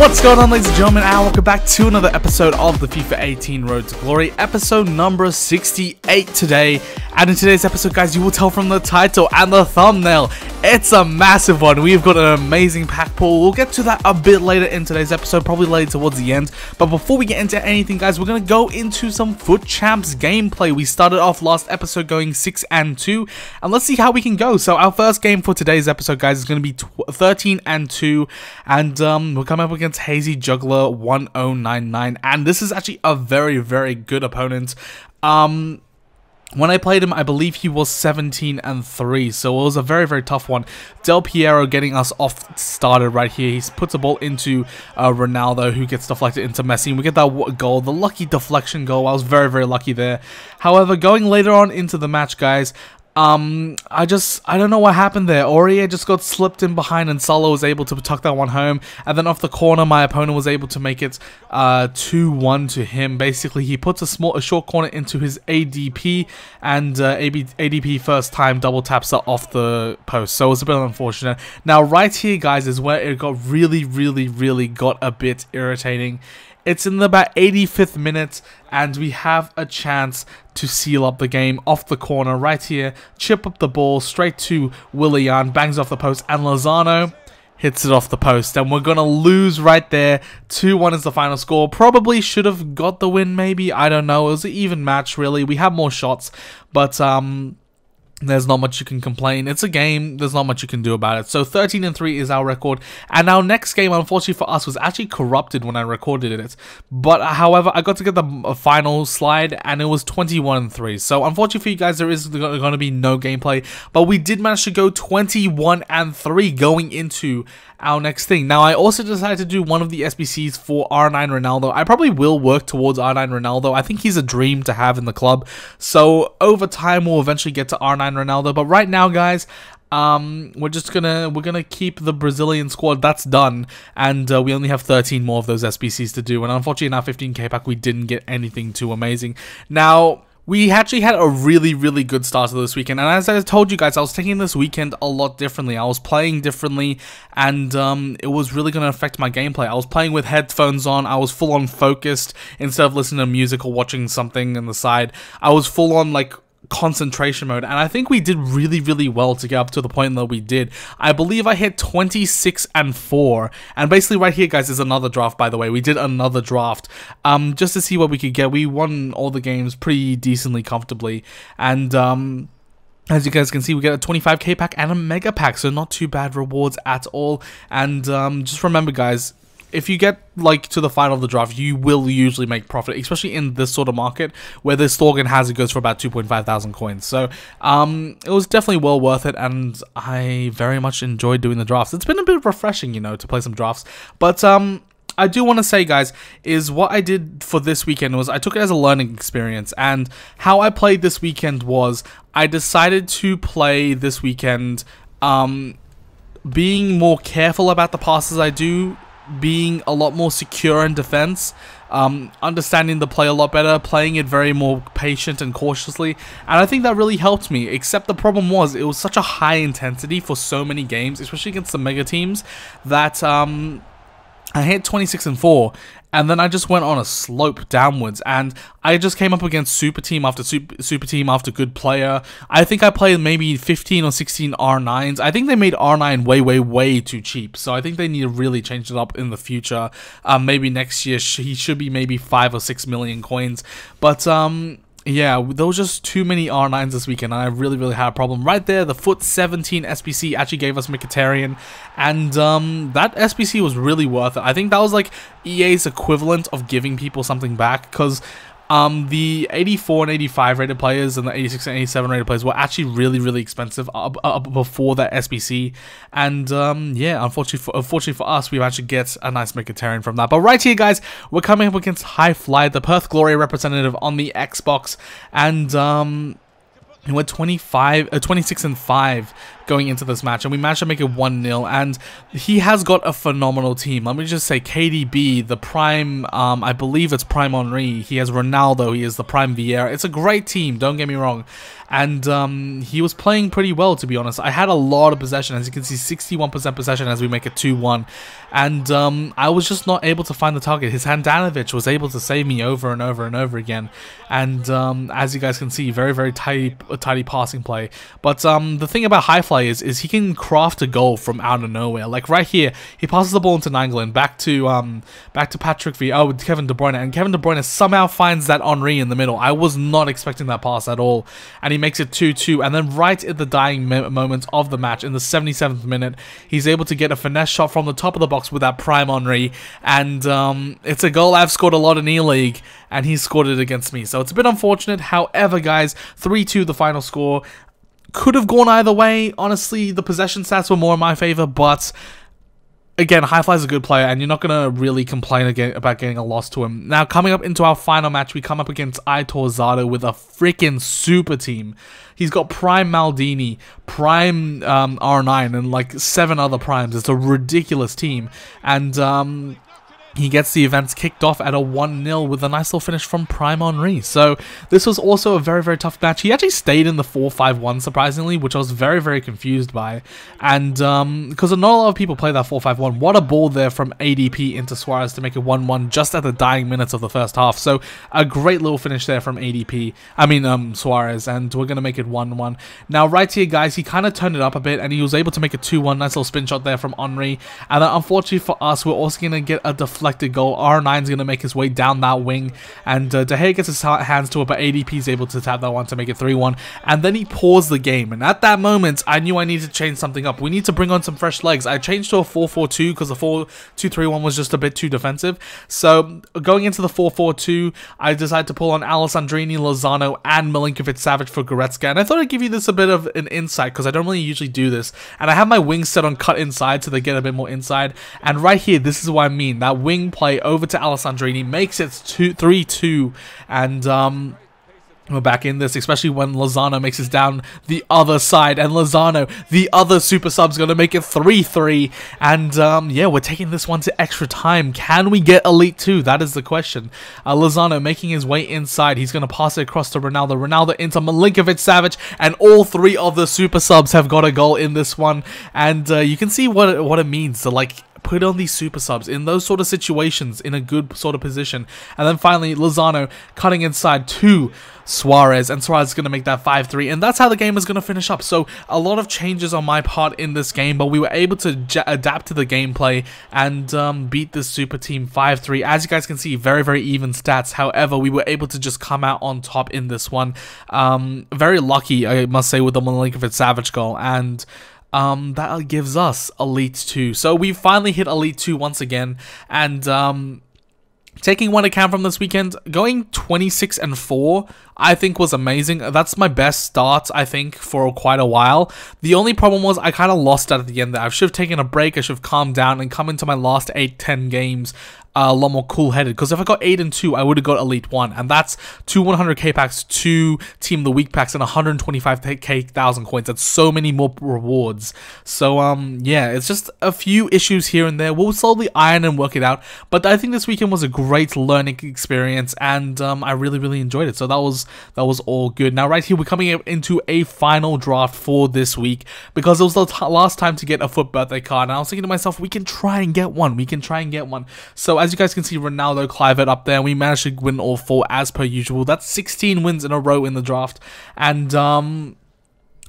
What's going on, ladies and gentlemen, and welcome back to another episode of the FIFA 18 Road to Glory, episode number 68 today. And in today's episode, guys, you will tell from the title and the thumbnail, it's a massive one. We've got an amazing pack pull. We'll get to that a bit later in today's episode, probably later towards the end. But before we get into anything, guys, we're going to go into some FUT Champs gameplay. We started off last episode going 6-2, and let's see how we can go. So our first game for today's episode, guys, is going to be 13-2, and we're coming up against Hazy Juggler 1099, and this is actually a very, very good opponent. When I played him, I believe he was 17-3, so it was a very, very tough one. Del Piero getting us off started right here. He puts a ball into Ronaldo, who gets deflected into Messi, and we get that goal, the lucky deflection goal. I was very, very lucky there. However, going later on into the match, guys, I don't know what happened there. Aurier just got slipped in behind and Salah was able to tuck that one home, and then off the corner my opponent was able to make it 2-1 to him. Basically, he puts a short corner into his ADP, and ADP first time double taps it off the post, so it was a bit unfortunate. Now right here, guys, is where it got really got a bit irritating. It's in about 85th minute, and we have a chance to seal up the game off the corner right here. Chip up the ball straight to Willian, bangs off the post, and Lozano hits it off the post, and we're gonna lose right there. 2-1 is the final score. Probably should have got the win, maybe. I don't know. It was an even match, really. We had more shots, but there's not much you can complain. It's a game. There's not much you can do about it. So 13-3 is our record. And our next game, unfortunately for us, was actually corrupted when I recorded it. But however, I got to get the final slide, and it was 21-3. So unfortunately for you guys, there is going to be no gameplay. But we did manage to go 21-3 going into our next thing. Now, I also decided to do one of the SBCs for R9 Ronaldo. I probably will work towards R9 Ronaldo. I think he's a dream to have in the club. So over time, we'll eventually get to R9 Ronaldo. But right now, guys, we're gonna keep the Brazilian squad. That's done, and we only have 13 more of those SBCs to do. And unfortunately, in our 15k pack, we didn't get anything too amazing. Now, we actually had a really good start to this weekend, and as I told you guys, I was taking this weekend a lot differently. I was playing differently, and it was really going to affect my gameplay. I was playing with headphones on. I was full on focused instead of listening to music or watching something on the side. I was full on like concentration mode, and I think we did really well to get up to the point that we did. I believe I hit 26-4, and basically right here, guys, is another draft. By the way, we did another draft just to see what we could get. We won all the games pretty decently comfortably, and as you guys can see, we get a 25k pack and a mega pack, so not too bad rewards at all. And just remember, guys, if you get like to the final of the draft, you will usually make profit, especially in this sort of market where this Thorgan Hazard goes for about 2,500 coins. So it was definitely well worth it, and I very much enjoyed doing the drafts. It's been a bit refreshing, you know, to play some drafts. But I do want to say, guys, is what I did for this weekend was I took it as a learning experience, and how I played this weekend was I decided to play this weekend being more careful about the passes I do, being a lot more secure in defense, understanding the play a lot better, playing it very more patient and cautiously, and I think that really helped me. Except the problem was it was such a high intensity for so many games, especially against the mega teams, that I hit 26-4, and then I just went on a slope downwards, and I just came up against super team after super team after good player. I think I played maybe 15 or 16 R9s. I think they made R9 way too cheap, so I think they need to really change it up in the future. Maybe next year he should be maybe 5 or 6 million coins, but yeah, there was just too many R9s this weekend, and I really had a problem. Right there, the FUT 17 SBC actually gave us Mkhitaryan, and that SBC was really worth it. I think that was like EA's equivalent of giving people something back, because the 84 and 85 rated players and the 86 and 87 rated players were actually really expensive before that SBC, and yeah, unfortunately for us, we managed to get a nice Mkhitaryan from that. But right here, guys, we're coming up against High Fly, the Perth Glory representative on the Xbox, and we're 26-5 going into this match, and we managed to make it 1-0, and he has got a phenomenal team. Let me just say, KDB, the prime, I believe it's prime Henry, he has Ronaldo, he is the prime Vieira. It's a great team, don't get me wrong. And he was playing pretty well, to be honest. I had a lot of possession, as you can see, 61% possession as we make it 2-1. And I was just not able to find the target. His Handanovic was able to save me over and over and over again. And as you guys can see, very, very tidy passing play. But the thing about Highfly is he can craft a goal from out of nowhere. Like right here, he passes the ball into Nainggolan, back to Patrick Kevin De Bruyne, and Kevin De Bruyne somehow finds that Henry in the middle. I was not expecting that pass at all, and he makes it 2-2. And then right at the dying moment of the match, in the 77th minute, he's able to get a finesse shot from the top of the box with that prime Henry, and it's a goal I've scored a lot in E-League, and he scored it against me. So it's a bit unfortunate. However, guys, 3-2 the final score. Could have gone either way. Honestly, the possession stats were more in my favor, but again, Highfly's a good player, and you're not going to really complain about getting a loss to him. Now, coming up into our final match, we come up against Aitor Zato with a freaking super team. He's got Prime Maldini, Prime R9, and like 7 other primes. It's a ridiculous team, and he gets the events kicked off at a 1-0 with a nice little finish from Prime Henry. So this was also a very, very tough match. He actually stayed in the 4-5-1, surprisingly, which I was very, very confused by. And because not a lot of people play that 4-5-1. What a ball there from ADP into Suarez to make it 1-1 just at the dying minutes of the first half. So a great little finish there from Suarez, and we're going to make it 1-1. Now right here, guys, he kind of turned it up a bit, and he was able to make it 2-1. Nice little spin shot there from Henry. And unfortunately for us, we're also going to get a deflected goal. R9's going to make his way down that wing, and De Gea gets his hands to it, but ADP is able to tap that one to make it 3-1, and then he paused the game. And at that moment, I knew I needed to change something up. We need to bring on some fresh legs. I changed to a 4-4-2 because the 4-2-3-1 was just a bit too defensive. So going into the 4-4-2, I decided to pull on Alessandrini, Lozano, and Milinkovic-Savic for Goretzka. And I thought I'd give you this a bit of an insight, because I don't really usually do this. And I have my wings set on cut inside so they get a bit more inside. And right here, this is what I mean. That wing play over to Alessandrini makes it 3-2, and we're back in this, especially when Lozano makes it down the other side, and Lozano, the other super sub's gonna make it 3-3, and yeah, we're taking this one to extra time. Can we get Elite 2? That is the question. Lozano making his way inside, he's gonna pass it across to Ronaldo into Milinkovic-Savic, and all 3 of the super subs have got a goal in this one, and you can see what it means to like put on these super subs in those sort of situations in a good sort of position. And then finally, Lozano cutting inside to Suarez, and Suarez is going to make that 5-3, and that's how the game is going to finish up. So a lot of changes on my part in this game, but we were able to adapt to the gameplay and beat this super team 5-3. As you guys can see, very, very even stats. However, we were able to just come out on top in this one. Very lucky, I must say, with the Milinkovic-Savic goal, and that gives us Elite 2. So we finally hit Elite 2 once again, and taking one account from this weekend, going 26-4, I think was amazing. That's my best start, I think, for quite a while. The only problem was I kind of lost at the end there. I should have taken a break, I should have calmed down and come into my last 8-10 games a lot more cool-headed, because if I got 8-2, I would have got Elite 1, and that's 2 100k packs, 2 Team of the Week packs, and 125k 1,000 coins. That's so many more rewards. So yeah, it's just a few issues here and there. We'll slowly iron and work it out, but I think this weekend was a great learning experience, and I really, really enjoyed it. So that was all good. Now right here, we're coming into a final draft for this week, because it was the last time to get a FUT birthday card, and I was thinking to myself, we can try and get one. So as you guys can see, Ronaldo, Kluivert up there, and we managed to win all 4 as per usual. That's 16 wins in a row in the draft, and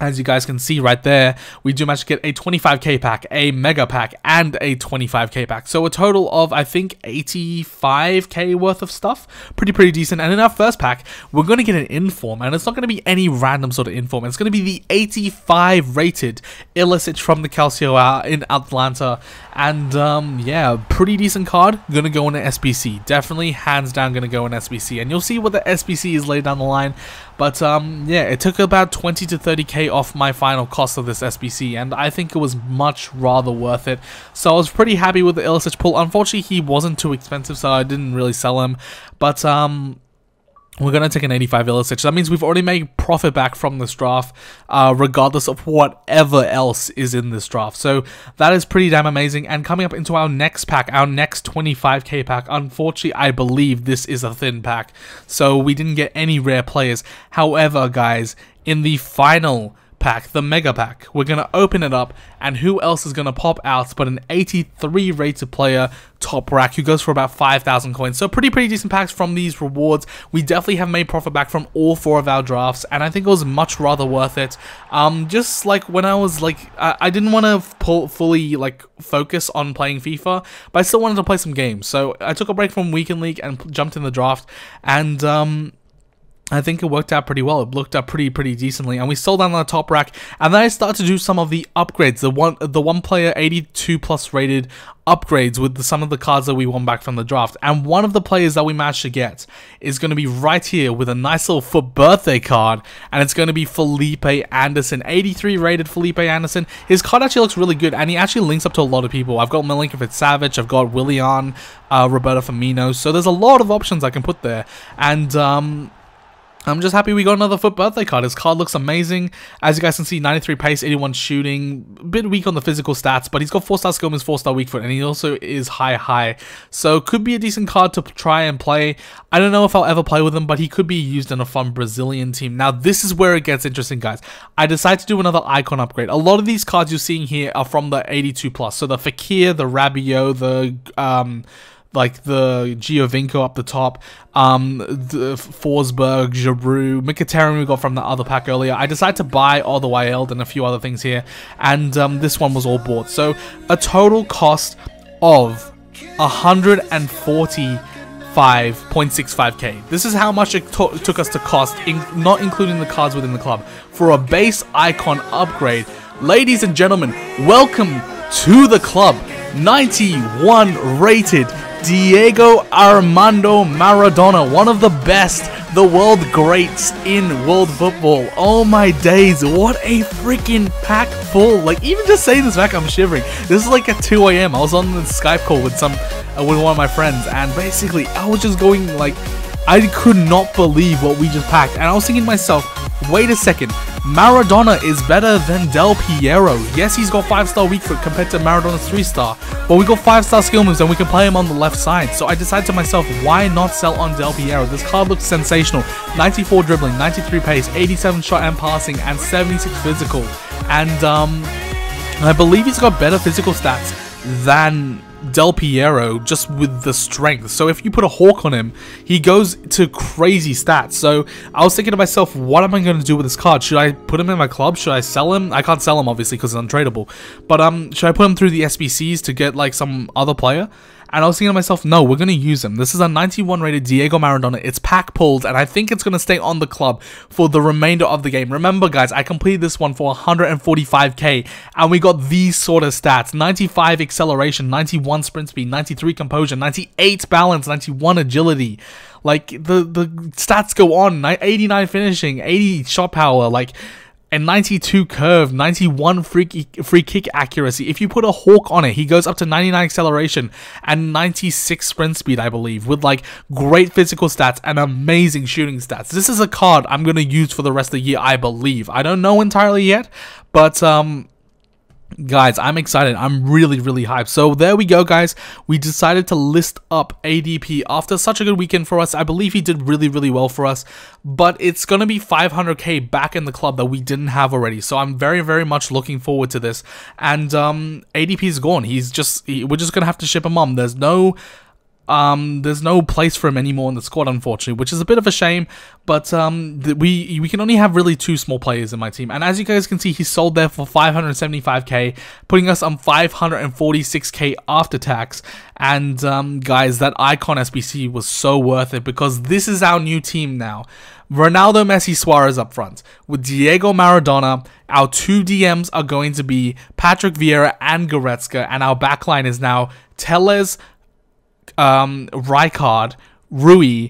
as you guys can see right there, we do manage to get a 25k pack, a mega pack, and a 25k pack. So a total of, I think, 85k worth of stuff. Pretty decent. And in our first pack, we're going to get an inform, and it's not going to be any random sort of inform. It's going to be the 85 rated Ilicic from the Calcio in Atlanta. And yeah, pretty decent card. Going to go in an SBC. Definitely, hands down, going to go in SBC. And you'll see what the SBC is laid down the line. But yeah, it took about 20 to 30k off my final cost of this SBC, and I think it was much rather worth it. So I was pretty happy with the Ilicic pull. Unfortunately, he wasn't too expensive, so I didn't really sell him. But we're going to take an 85 Illicit. So that means we've already made profit back from this draft, regardless of whatever else is in this draft. So that is pretty damn amazing. And coming up into our next pack, our next 25k pack, unfortunately, I believe this is a thin pack. So we didn't get any rare players. However, guys, in the final pack, the mega pack, we're going to open it up, and who else is going to pop out but an 83 rated player, top rack, who goes for about 5,000 coins. So pretty decent packs from these rewards. We definitely have made profit back from all 4 of our drafts, and I think it was much rather worth it. Just like when I was like, I didn't want to fully like focus on playing FIFA, but I still wanted to play some games. So I took a break from Weekend League and jumped in the draft, and I think it worked out pretty well. It looked up pretty decently, and we sold down the top rack, and then I started to do some of the upgrades, the one player 82 plus rated upgrades with some of the cards that we won back from the draft. And one of the players that we managed to get is going to be right here with a nice little FUT birthday card, and it's going to be Felipe Anderson, 83 rated Felipe Anderson. His card actually looks really good, and he actually links up to a lot of people. I've got Milinkovic Savic, I've got Willian, Roberto Firmino, so there's a lot of options I can put there, and I'm just happy we got another FUT birthday card. His card looks amazing. As you guys can see, 93 pace, 81 shooting. A bit weak on the physical stats, but he's got 4-star skill moves, 4-star weak foot, and he also is high. So could be a decent card to try and play. I don't know if I'll ever play with him, but he could be used in a fun Brazilian team. Now, this is where it gets interesting, guys. I decided to do another icon upgrade. A lot of these cards you're seeing here are from the 82 plus. So the Fekir, the Rabiot, the like the Giovinco up the top, the Forsberg, Giroud, Mkhitaryan we got from the other pack earlier. I decided to buy all the Wild and a few other things here, and this one was all bought. So a total cost of 145.65k. This is how much it took us to cost, not including the cards within the club, for a base icon upgrade. Ladies and gentlemen, welcome to the club. 91 rated Diego Armando Maradona, one of the best, the world greats in world football. Oh my days, what a freaking pack full. Like, even just saying this back, I'm shivering. This is like at 2 AM. I was on the Skype call with one of my friends, and basically I was just going like, I could not believe what we just packed, and I was thinking to myself, wait a second, Maradona is better than Del Piero. Yes, he's got 5-star weak foot compared to Maradona's 3-star, but we got 5-star skill moves and we can play him on the left side. So I decided to myself, why not sell on Del Piero? This card looks sensational. 94 dribbling, 93 pace, 87 shot and passing, and 76 physical. And I believe he's got better physical stats than Del Piero, just with the strength. So if you put a Hawk on him, he goes to crazy stats. So I was thinking to myself, what am I going to do with this card? Should I put him in my club? Should I sell him? I can't sell him obviously because it's untradeable, but should I put him through the SBCs to get like some other player? And I was thinking to myself, no, we're going to use him. This is a 91 rated Diego Maradona. It's pack pulled, and I think it's going to stay on the club for the remainder of the game. Remember, guys, I completed this one for 145k, and we got these sort of stats. 95 acceleration, 91 sprint speed, 93 composure, 98 balance, 91 agility. Like, the stats go on. 89 finishing, 80 shot power, like, and 92 curve, 91 free kick accuracy. If you put a Hawk on it, he goes up to 99 acceleration and 96 sprint speed, I believe, with like great physical stats and amazing shooting stats. This is a card I'm going to use for the rest of the year, I believe. I don't know entirely yet, but guys, I'm excited. I'm really hyped. So there we go, guys. We decided to list up ADP after such a good weekend for us. I believe he did really well for us, but it's going to be 500k back in the club that we didn't have already. So I'm very much looking forward to this. And ADP is gone. We're just going to have to ship him on. There's no place for him anymore in the squad, unfortunately, which is a bit of a shame, but we can only have really 2 small players in my team. And as you guys can see, he sold there for 575k, putting us on 546k after tax. And guys, that Icon SBC was so worth it, because this is our new team now. Ronaldo, Messi, Suarez up front. With Diego Maradona, our 2 DMs are going to be Patrick Vieira and Goretzka, and our backline is now Telles, Rijkaard, Rui,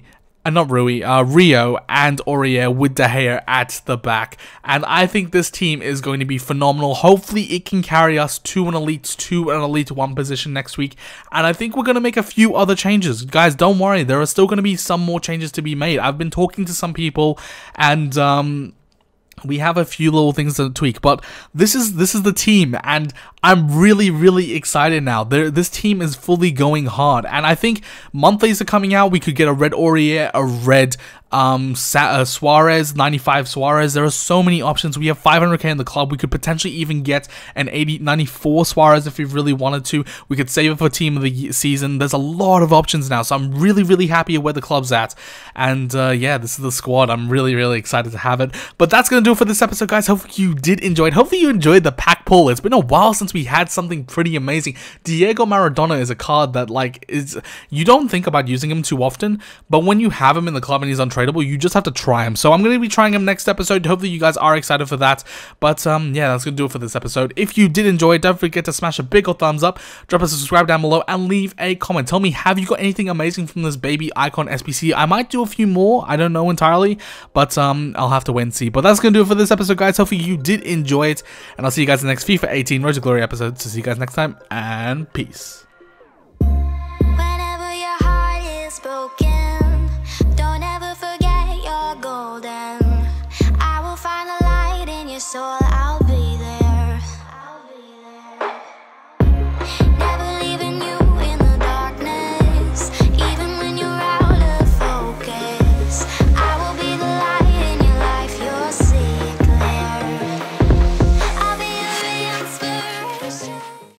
not Rui, Rio and Aurier with De Gea at the back. And I think this team is going to be phenomenal. Hopefully it can carry us to an Elite 2 and Elite 1 position next week. And I think we're going to make a few other changes. Guys, don't worry. There are still going to be some more changes to be made. I've been talking to some people and we have a few little things to tweak, but this is the team, and I'm really excited now. This team is fully going hard, and I think monthlies are coming out. We could get a red Aurier, a red Suarez, 95 Suarez. There are so many options. We have 500k in the club. We could potentially even get an 94 Suarez if we really wanted to. We could save it for team of the season. There's a lot of options now, so I'm really happy where the club's at. And yeah, this is the squad. I'm really excited to have it. But that's gonna do it for this episode, guys. Hopefully you did enjoy it. Hopefully you enjoyed the pack pull. It's been a while since we had something pretty amazing. Diego Maradona is a card that you don't think about using him too often, but when you have him in the club and he's untradeable, you just have to try him. So I'm going to be trying him next episode. Hopefully you guys are excited for that. But yeah, that's going to do it for this episode. If you did enjoy it, don't forget to smash a big old thumbs up, drop a subscribe down below, and leave a comment. Tell me, have you got anything amazing from this Baby Icon SBC? I might do a few more. I don't know entirely, but I'll have to wait and see. But that's going to do it for this episode, guys. Hopefully you did enjoy it, and I'll see you guys in the next FIFA 18 Road to Glory episode. So see you guys next time, and peace. Whenever your heart is broken.